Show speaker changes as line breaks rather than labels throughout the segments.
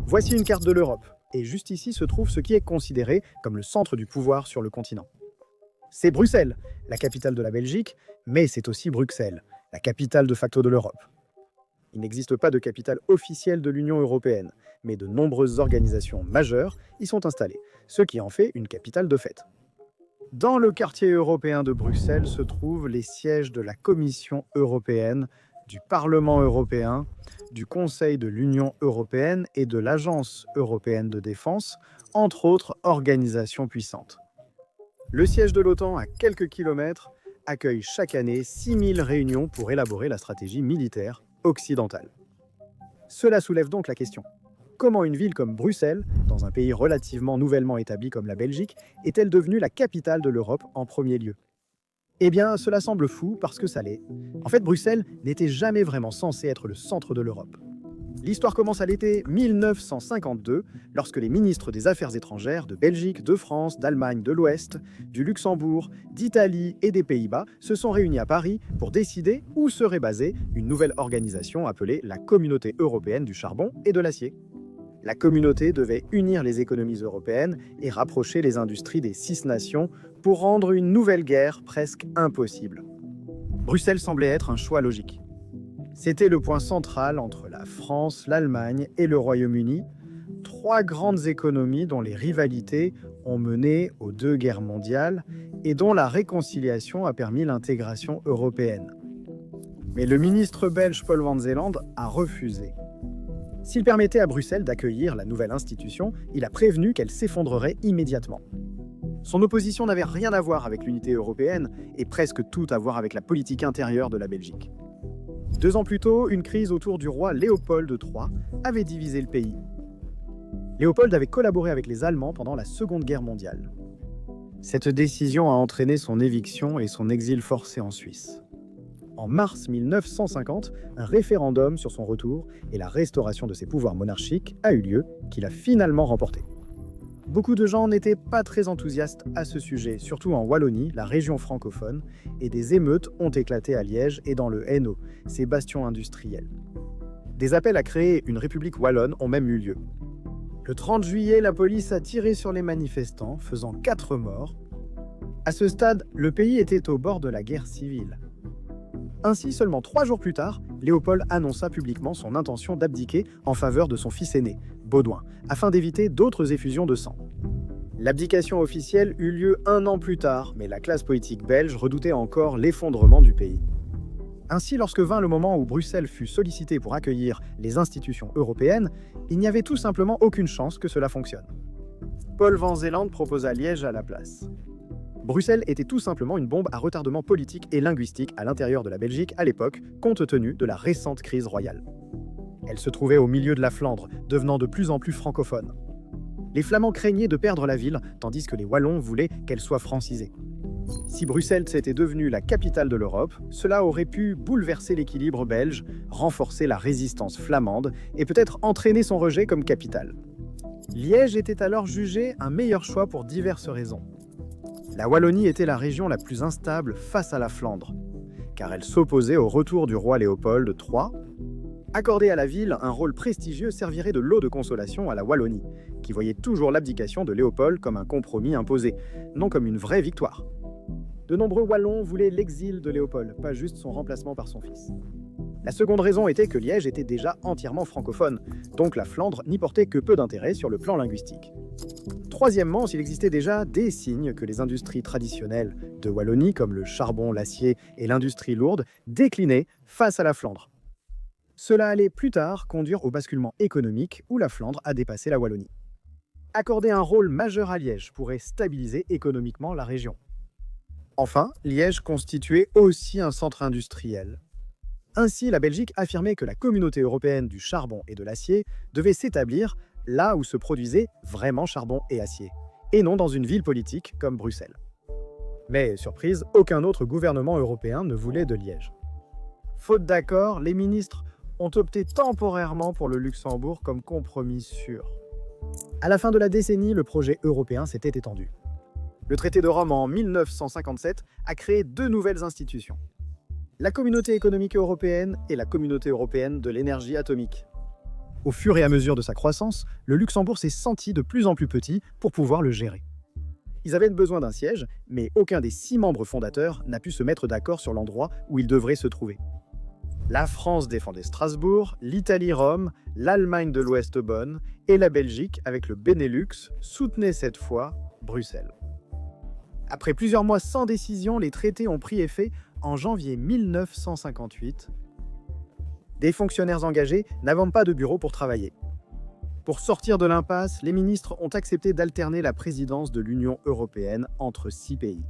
Voici une carte de l'Europe, et juste ici se trouve ce qui est considéré comme le centre du pouvoir sur le continent. C'est Bruxelles, la capitale de la Belgique, mais c'est aussi Bruxelles, la capitale de facto de l'Europe. Il n'existe pas de capitale officielle de l'Union européenne, mais de nombreuses organisations majeures y sont installées, ce qui en fait une capitale de fait. Dans le quartier européen de Bruxelles se trouvent les sièges de la Commission européenne, du Parlement européen, du Conseil de l'Union européenne et de l'Agence européenne de défense, entre autres organisations puissantes. Le siège de l'OTAN, à quelques kilomètres, accueille chaque année 6000 réunions pour élaborer la stratégie militaire occidentale. Cela soulève donc la question. Comment une ville comme Bruxelles, dans un pays relativement nouvellement établi comme la Belgique, est-elle devenue la capitale de l'Europe en premier lieu? Eh bien, cela semble fou parce que ça l'est. En fait, Bruxelles n'était jamais vraiment censée être le centre de l'Europe. L'histoire commence à l'été 1952, lorsque les ministres des Affaires étrangères de Belgique, de France, d'Allemagne de l'Ouest, du Luxembourg, d'Italie et des Pays-Bas se sont réunis à Paris pour décider où serait basée une nouvelle organisation appelée la Communauté européenne du charbon et de l'acier. La communauté devait unir les économies européennes et rapprocher les industries des 6 nations pour rendre une nouvelle guerre presque impossible. Bruxelles semblait être un choix logique. C'était le point central entre la France, l'Allemagne et le Royaume-Uni, 3 grandes économies dont les rivalités ont mené aux 2 guerres mondiales et dont la réconciliation a permis l'intégration européenne. Mais le ministre belge Paul van Zeeland a refusé. S'il permettait à Bruxelles d'accueillir la nouvelle institution, il a prévenu qu'elle s'effondrerait immédiatement. Son opposition n'avait rien à voir avec l'unité européenne et presque tout à voir avec la politique intérieure de la Belgique. 2 ans plus tôt, une crise autour du roi Léopold III avait divisé le pays. Léopold avait collaboré avec les Allemands pendant la Seconde Guerre mondiale. Cette décision a entraîné son éviction et son exil forcé en Suisse. En mars 1950, un référendum sur son retour et la restauration de ses pouvoirs monarchiques a eu lieu, qu'il a finalement remporté. Beaucoup de gens n'étaient pas très enthousiastes à ce sujet, surtout en Wallonie, la région francophone, et des émeutes ont éclaté à Liège et dans le Hainaut, ces bastions industriels. Des appels à créer une république wallonne ont même eu lieu. Le 30 juillet, la police a tiré sur les manifestants, faisant 4 morts. À ce stade, le pays était au bord de la guerre civile. Ainsi, seulement 3 jours plus tard, Léopold annonça publiquement son intention d'abdiquer en faveur de son fils aîné, Baudouin, afin d'éviter d'autres effusions de sang. L'abdication officielle eut lieu 1 an plus tard, mais la classe politique belge redoutait encore l'effondrement du pays. Ainsi, lorsque vint le moment où Bruxelles fut sollicitée pour accueillir les institutions européennes, il n'y avait tout simplement aucune chance que cela fonctionne. Paul van Zeeland proposa Liège à la place. Bruxelles était tout simplement une bombe à retardement politique et linguistique à l'intérieur de la Belgique à l'époque, compte tenu de la récente crise royale. Elle se trouvait au milieu de la Flandre, devenant de plus en plus francophone. Les Flamands craignaient de perdre la ville, tandis que les Wallons voulaient qu'elle soit francisée. Si Bruxelles s'était devenue la capitale de l'Europe, cela aurait pu bouleverser l'équilibre belge, renforcer la résistance flamande et peut-être entraîner son rejet comme capitale. Liège était alors jugé un meilleur choix pour diverses raisons. La Wallonie était la région la plus instable face à la Flandre, car elle s'opposait au retour du roi Léopold III. Accorder à la ville un rôle prestigieux servirait de lot de consolation à la Wallonie, qui voyait toujours l'abdication de Léopold comme un compromis imposé, non comme une vraie victoire. De nombreux Wallons voulaient l'exil de Léopold, pas juste son remplacement par son fils. La seconde raison était que Liège était déjà entièrement francophone, donc la Flandre n'y portait que peu d'intérêt sur le plan linguistique. Troisièmement, s'il existait déjà des signes que les industries traditionnelles de Wallonie, comme le charbon, l'acier et l'industrie lourde, déclinaient face à la Flandre. Cela allait plus tard conduire au basculement économique où la Flandre a dépassé la Wallonie. Accorder un rôle majeur à Liège pourrait stabiliser économiquement la région. Enfin, Liège constituait aussi un centre industriel. Ainsi, la Belgique affirmait que la communauté européenne du charbon et de l'acier devait s'établir là où se produisait vraiment charbon et acier, et non dans une ville politique comme Bruxelles. Mais, surprise, aucun autre gouvernement européen ne voulait de Liège. Faute d'accord, les ministres ont opté temporairement pour le Luxembourg comme compromis sûr. À la fin de la décennie, le projet européen s'était étendu. Le traité de Rome en 1957 a créé 2 nouvelles institutions. La Communauté économique européenne et la Communauté européenne de l'énergie atomique. Au fur et à mesure de sa croissance, le Luxembourg s'est senti de plus en plus petit pour pouvoir le gérer. Ils avaient besoin d'un siège, mais aucun des 6 membres fondateurs n'a pu se mettre d'accord sur l'endroit où il devrait se trouver. La France défendait Strasbourg, l'Italie Rome, l'Allemagne de l'Ouest Bonn et la Belgique, avec le Benelux, soutenaient cette fois Bruxelles. Après plusieurs mois sans décision, les traités ont pris effet en janvier 1958. Des fonctionnaires engagés n'avant pas de bureau pour travailler. Pour sortir de l'impasse, les ministres ont accepté d'alterner la présidence de l'Union européenne entre 6 pays.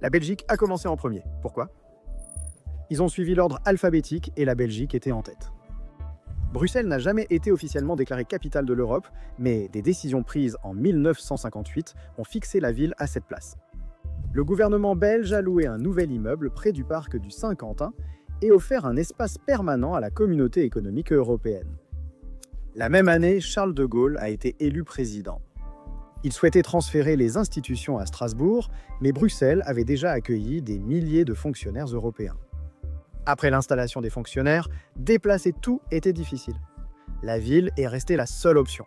La Belgique a commencé en premier. Pourquoi ? Ils ont suivi l'ordre alphabétique et la Belgique était en tête. Bruxelles n'a jamais été officiellement déclarée capitale de l'Europe, mais des décisions prises en 1958 ont fixé la ville à cette place. Le gouvernement belge a loué un nouvel immeuble près du parc du Saint-Quentin et offert un espace permanent à la communauté économique européenne. La même année, Charles de Gaulle a été élu président. Il souhaitait transférer les institutions à Strasbourg, mais Bruxelles avait déjà accueilli des milliers de fonctionnaires européens. Après l'installation des fonctionnaires, déplacer tout était difficile. La ville est restée la seule option.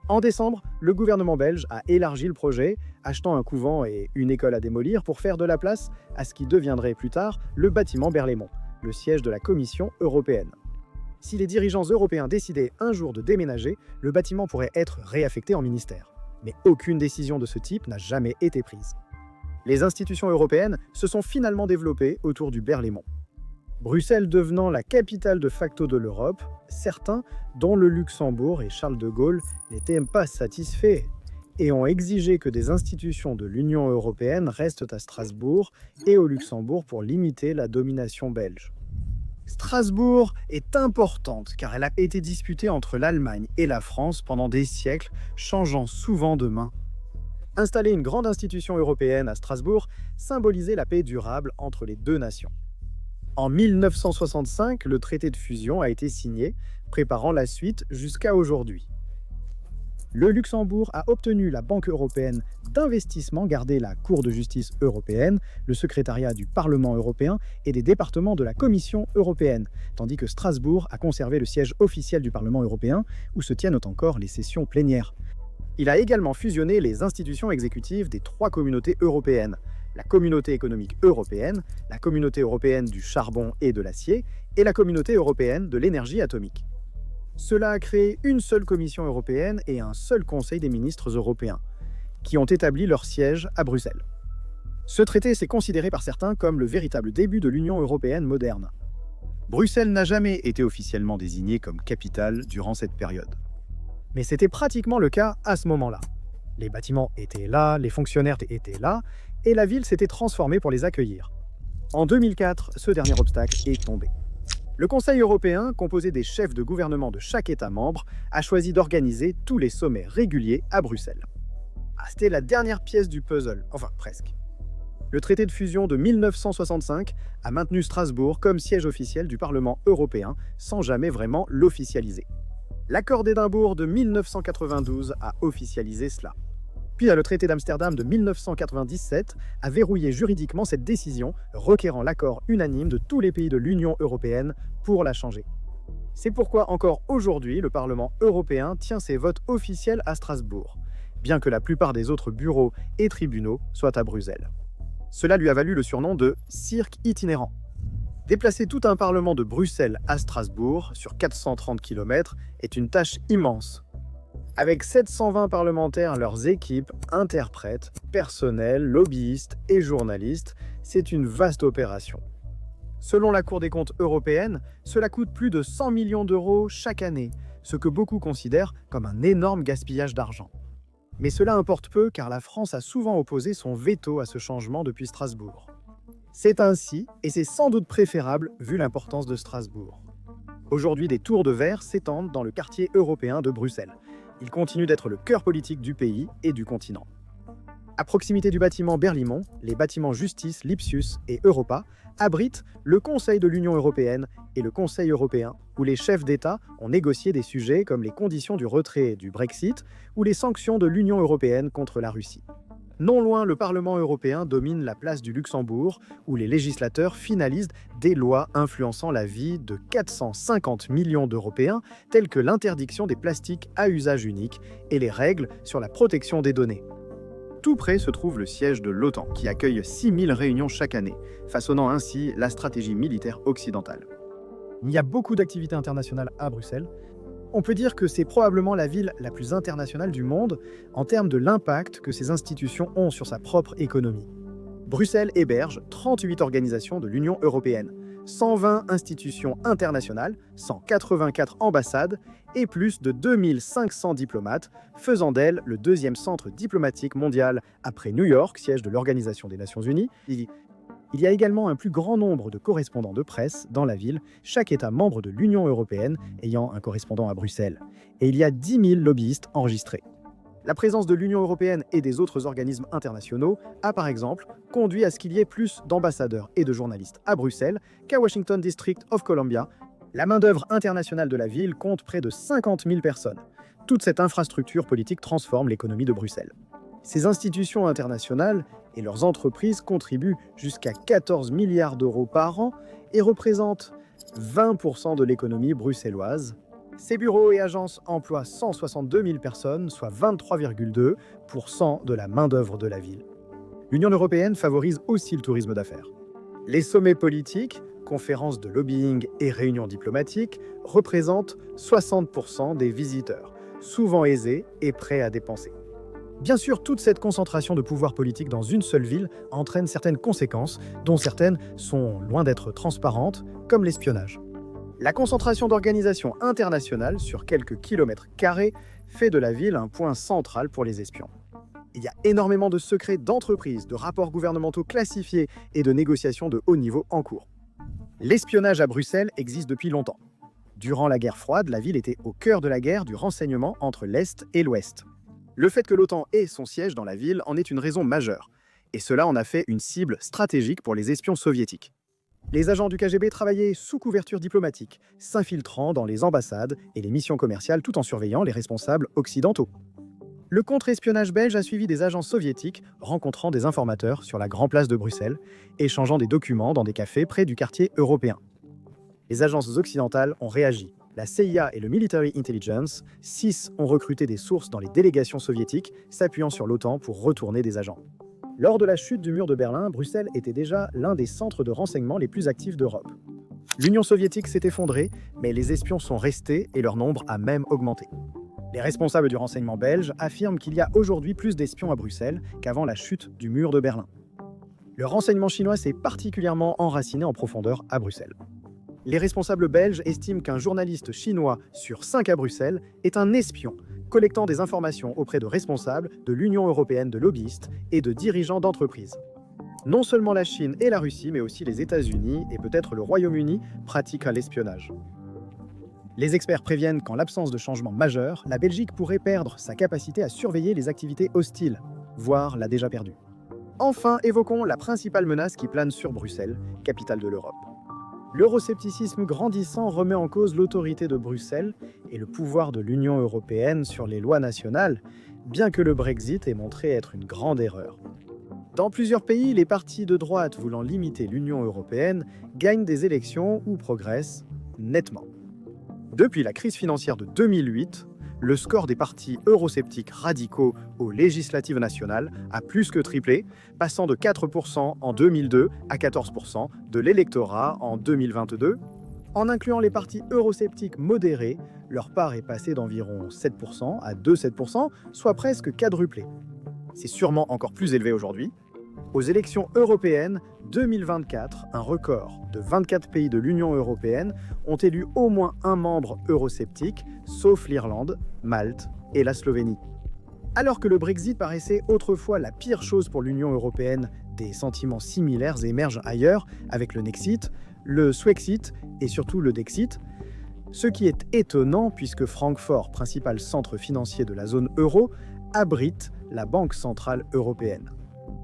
En décembre, le gouvernement belge a élargi le projet, achetant un couvent et une école à démolir pour faire de la place à ce qui deviendrait plus tard le bâtiment Berlaymont, le siège de la Commission européenne. Si les dirigeants européens décidaient un jour de déménager, le bâtiment pourrait être réaffecté en ministère. Mais aucune décision de ce type n'a jamais été prise. Les institutions européennes se sont finalement développées autour du Berlaymont. Bruxelles devenant la capitale de facto de l'Europe, certains, dont le Luxembourg et Charles de Gaulle, n'étaient pas satisfaits et ont exigé que des institutions de l'Union européenne restent à Strasbourg et au Luxembourg pour limiter la domination belge. Strasbourg est importante car elle a été disputée entre l'Allemagne et la France pendant des siècles, changeant souvent de main. Installer une grande institution européenne à Strasbourg symbolisait la paix durable entre les deux nations. En 1965, le traité de fusion a été signé, préparant la suite jusqu'à aujourd'hui. Le Luxembourg a obtenu la Banque européenne d'investissement, gardé la Cour de justice européenne, le secrétariat du Parlement européen et des départements de la Commission européenne, tandis que Strasbourg a conservé le siège officiel du Parlement européen, où se tiennent encore les sessions plénières. Il a également fusionné les institutions exécutives des 3 communautés européennes, la Communauté économique européenne, la Communauté européenne du charbon et de l'acier, et la Communauté européenne de l'énergie atomique. Cela a créé une seule Commission européenne et un seul Conseil des ministres européens, qui ont établi leur siège à Bruxelles. Ce traité s'est considéré par certains comme le véritable début de l'Union européenne moderne. Bruxelles n'a jamais été officiellement désignée comme capitale durant cette période. Mais c'était pratiquement le cas à ce moment-là. Les bâtiments étaient là, les fonctionnaires étaient là, et la ville s'était transformée pour les accueillir. En 2004, ce dernier obstacle est tombé. Le Conseil européen, composé des chefs de gouvernement de chaque État membre, a choisi d'organiser tous les sommets réguliers à Bruxelles. C'était la dernière pièce du puzzle, enfin presque. Le traité de fusion de 1965 a maintenu Strasbourg comme siège officiel du Parlement européen, sans jamais vraiment l'officialiser. L'accord d'Édimbourg de 1992 a officialisé cela. Puis le traité d'Amsterdam de 1997 a verrouillé juridiquement cette décision, requérant l'accord unanime de tous les pays de l'Union européenne pour la changer. C'est pourquoi encore aujourd'hui, le Parlement européen tient ses votes officiels à Strasbourg, bien que la plupart des autres bureaux et tribunaux soient à Bruxelles. Cela lui a valu le surnom de « cirque itinérant ». Déplacer tout un Parlement de Bruxelles à Strasbourg, sur 430 km, est une tâche immense. Avec 720 parlementaires, leurs équipes, interprètes, personnels, lobbyistes et journalistes, c'est une vaste opération. Selon la Cour des comptes européenne, cela coûte plus de 100 millions d'euros chaque année, ce que beaucoup considèrent comme un énorme gaspillage d'argent. Mais cela importe peu car la France a souvent opposé son veto à ce changement depuis Strasbourg. C'est ainsi, et c'est sans doute préférable vu l'importance de Strasbourg. Aujourd'hui, des tours de verre s'étendent dans le quartier européen de Bruxelles. Il continue d'être le cœur politique du pays et du continent. À proximité du bâtiment Berlaymont, les bâtiments Justice, Lipsius et Europa abritent le Conseil de l'Union européenne et le Conseil européen, où les chefs d'État ont négocié des sujets comme les conditions du retrait du Brexit ou les sanctions de l'Union européenne contre la Russie. Non loin, le Parlement européen domine la place du Luxembourg, où les législateurs finalisent des lois influençant la vie de 450 millions d'Européens, telles que l'interdiction des plastiques à usage unique et les règles sur la protection des données. Tout près se trouve le siège de l'OTAN, qui accueille 6000 réunions chaque année, façonnant ainsi la stratégie militaire occidentale. Il y a beaucoup d'activités internationales à Bruxelles. On peut dire que c'est probablement la ville la plus internationale du monde en termes de l'impact que ces institutions ont sur sa propre économie. Bruxelles héberge 38 organisations de l'Union européenne, 120 institutions internationales, 184 ambassades et plus de 2500 diplomates, faisant d'elle le deuxième centre diplomatique mondial après New York, siège de l'Organisation des Nations Unies. Il y a également un plus grand nombre de correspondants de presse dans la ville, chaque État membre de l'Union européenne ayant un correspondant à Bruxelles. Et il y a 10 000 lobbyistes enregistrés. La présence de l'Union européenne et des autres organismes internationaux a par exemple conduit à ce qu'il y ait plus d'ambassadeurs et de journalistes à Bruxelles qu'à Washington District of Columbia. La main-d'œuvre internationale de la ville compte près de 50 000 personnes. Toute cette infrastructure politique transforme l'économie de Bruxelles. Ces institutions internationales et leurs entreprises contribuent jusqu'à 14 milliards d'euros par an et représentent 20% de l'économie bruxelloise. Ces bureaux et agences emploient 162 000 personnes, soit 23,2% de la main-d'œuvre de la ville. L'Union européenne favorise aussi le tourisme d'affaires. Les sommets politiques, conférences de lobbying et réunions diplomatiques représentent 60% des visiteurs, souvent aisés et prêts à dépenser. Bien sûr, toute cette concentration de pouvoir politique dans une seule ville entraîne certaines conséquences, dont certaines sont loin d'être transparentes, comme l'espionnage. La concentration d'organisations internationales sur quelques kilomètres carrés fait de la ville un point central pour les espions. Il y a énormément de secrets d'entreprises, de rapports gouvernementaux classifiés et de négociations de haut niveau en cours. L'espionnage à Bruxelles existe depuis longtemps. Durant la guerre froide, la ville était au cœur de la guerre du renseignement entre l'Est et l'Ouest. Le fait que l'OTAN ait son siège dans la ville en est une raison majeure, et cela en a fait une cible stratégique pour les espions soviétiques. Les agents du KGB travaillaient sous couverture diplomatique, s'infiltrant dans les ambassades et les missions commerciales tout en surveillant les responsables occidentaux. Le contre-espionnage belge a suivi des agents soviétiques rencontrant des informateurs sur la Grande Place de Bruxelles, échangeant des documents dans des cafés près du quartier européen. Les agences occidentales ont réagi. La CIA et le Military Intelligence, 6 ont recruté des sources dans les délégations soviétiques, s'appuyant sur l'OTAN pour retourner des agents. Lors de la chute du mur de Berlin, Bruxelles était déjà l'un des centres de renseignement les plus actifs d'Europe. L'Union soviétique s'est effondrée, mais les espions sont restés et leur nombre a même augmenté. Les responsables du renseignement belge affirment qu'il y a aujourd'hui plus d'espions à Bruxelles qu'avant la chute du mur de Berlin. Le renseignement chinois s'est particulièrement enraciné en profondeur à Bruxelles. Les responsables belges estiment qu'un journaliste chinois sur 5 à Bruxelles est un espion, collectant des informations auprès de responsables de l'Union européenne de lobbyistes et de dirigeants d'entreprises. Non seulement la Chine et la Russie, mais aussi les États-Unis et peut-être le Royaume-Uni pratiquent l'espionnage. Les experts préviennent qu'en l'absence de changements majeurs, la Belgique pourrait perdre sa capacité à surveiller les activités hostiles, voire l'a déjà perdue. Enfin, évoquons la principale menace qui plane sur Bruxelles, capitale de l'Europe. L'euroscepticisme grandissant remet en cause l'autorité de Bruxelles et le pouvoir de l'Union européenne sur les lois nationales, bien que le Brexit ait montré être une grande erreur. Dans plusieurs pays, les partis de droite voulant limiter l'Union européenne gagnent des élections ou progressent nettement. Depuis la crise financière de 2008, le score des partis eurosceptiques radicaux aux législatives nationales a plus que triplé, passant de 4% en 2002 à 14% de l'électorat en 2022. En incluant les partis eurosceptiques modérés, leur part est passée d'environ 7% à 2,7%, soit presque quadruplé. C'est sûrement encore plus élevé aujourd'hui. Aux élections européennes 2024, un record de 24 pays de l'Union européenne ont élu au moins un membre eurosceptique, sauf l'Irlande, Malte et la Slovénie. Alors que le Brexit paraissait autrefois la pire chose pour l'Union européenne, des sentiments similaires émergent ailleurs avec le Nexit, le Swexit et surtout le Dexit. Ce qui est étonnant puisque Francfort, principal centre financier de la zone euro, abrite la Banque centrale européenne.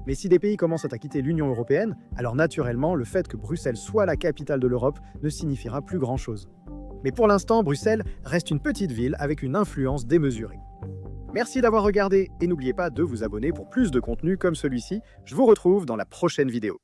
Mais si des pays commencent à quitter l'Union européenne, alors naturellement, le fait que Bruxelles soit la capitale de l'Europe ne signifiera plus grand-chose. Mais pour l'instant, Bruxelles reste une petite ville avec une influence démesurée. Merci d'avoir regardé et n'oubliez pas de vous abonner pour plus de contenu comme celui-ci. Je vous retrouve dans la prochaine vidéo.